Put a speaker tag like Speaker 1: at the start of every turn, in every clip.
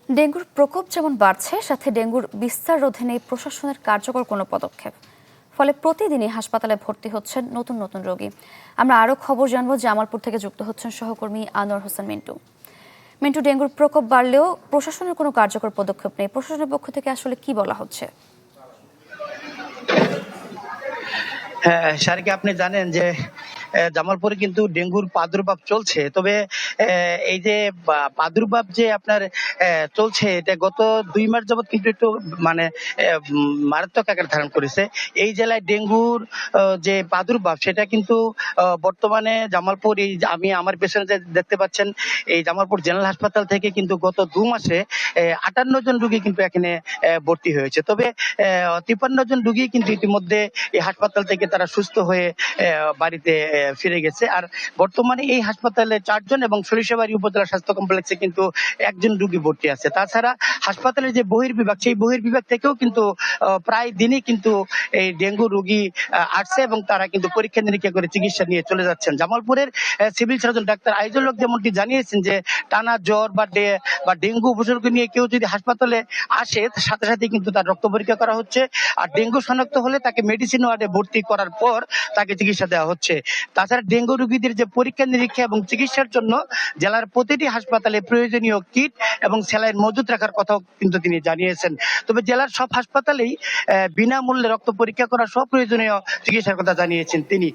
Speaker 1: ডেঙ্গুর প্রকোপ যেমন বাড়ছে, সাথে ডেঙ্গুর বিস্তার রোধে নেই প্রশাসনের কার্যকর কোনো পদক্ষেপ। ফলে প্রতিদিনই হাসপাতালে ভর্তি হচ্ছেন নতুন নতুন রোগী। আমরা আরও খবর জানবো, জামালপুর থেকে যুক্ত হচ্ছেন সহকর্মী আনোয়ার হোসেন মিন্টু। মিন্টু, ডেঙ্গুর প্রকোপ বাড়লেও প্রশাসনের কোনো কার্যকর পদক্ষেপ নেই। প্রশাসনের পক্ষ থেকে আসলে কি বলা হচ্ছে?
Speaker 2: হ্যাঁ, সারিকা, আপনি জানেন যে জামালপুরে কিন্তু ডেঙ্গুর প্রাদুর্ভাব চলছে। তবে এই যে প্রাদুর্ভাব যে আপনার চলছে, এটা গত ২ মাস যাবৎ কিন্তু একটু মানে মারাত্মক আকার ধারণ করেছে। এই জেলায় ডেঙ্গুর যে প্রাদুর্ভাব, সেটা কিন্তু বর্তমানে জামালপুর, এই আমি আমার পেছনে যে দেখতে পাচ্ছেন, এই জামালপুর জেনারেল হাসপাতাল থেকে কিন্তু গত ২ মাসে ৫৮ জন রোগী কিন্তু এখানে ভর্তি হয়েছে। তবে ৫৩ জন রোগী কিন্তু ইতিমধ্যে এই হাসপাতাল থেকে তারা সুস্থ হয়ে বাড়িতে ফিরে গেছে। আর বর্তমানে এই হাসপাতালে ৪ জন এবং সরিষাবাড়ী উপজেলা স্বাস্থ্য কমপ্লেক্সে কিন্তু ১ জন রোগী ভর্তি আছে। তাছাড়া হাসপাতালের যে বহির্বিভাগ, সেই বহির্বিভাগ থেকেও কিন্তু প্রায় দিনই কিন্তু এই ডেঙ্গু রোগী আসছে এবং তারা কিন্তু পরীক্ষা নিরীক্ষা করে চিকিৎসা নিয়ে চলে যাচ্ছেন। জামালপুরের সিভিল সার্জন ডাক্তার আইজুল হক যেমনটি জানিয়েছেন যে টানা জ্বর বা ডেঙ্গু উপসর্গ নিয়ে কেউ যদি হাসপাতালে আসে, সাথে সাথে কিন্তু তার রক্ত পরীক্ষা করা হচ্ছে। আর ডেঙ্গু শনাক্ত হলে তাকে মেডিসিন ওয়ার্ডে ভর্তি করার পর তাকে চিকিৎসা দেওয়া হচ্ছে। তাছাড়া ডেঙ্গু রোগীদের যে পরীক্ষা নিরীক্ষা এবং চিকিৎসার জন্য জেলার প্রতিটি হাসপাতালে প্রয়োজনীয় কিট এবং স্যালাইন মজুত রাখার কথাও কিন্তু তিনি জানিয়েছেন। তবে জেলার সব হাসপাতালেই বিনামূল্যে রক্ত পরীক্ষা করা সব প্রয়োজনীয় চিকিৎসার কথা জানিয়েছেন তিনি।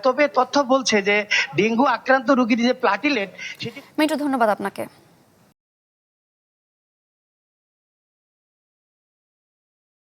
Speaker 2: তবে তথ্য বলছে যে ডেঙ্গু আক্রান্ত রোগীর যে প্লাটিলেট, সেটি।
Speaker 1: মিন্টু, ধন্যবাদ আপনাকে।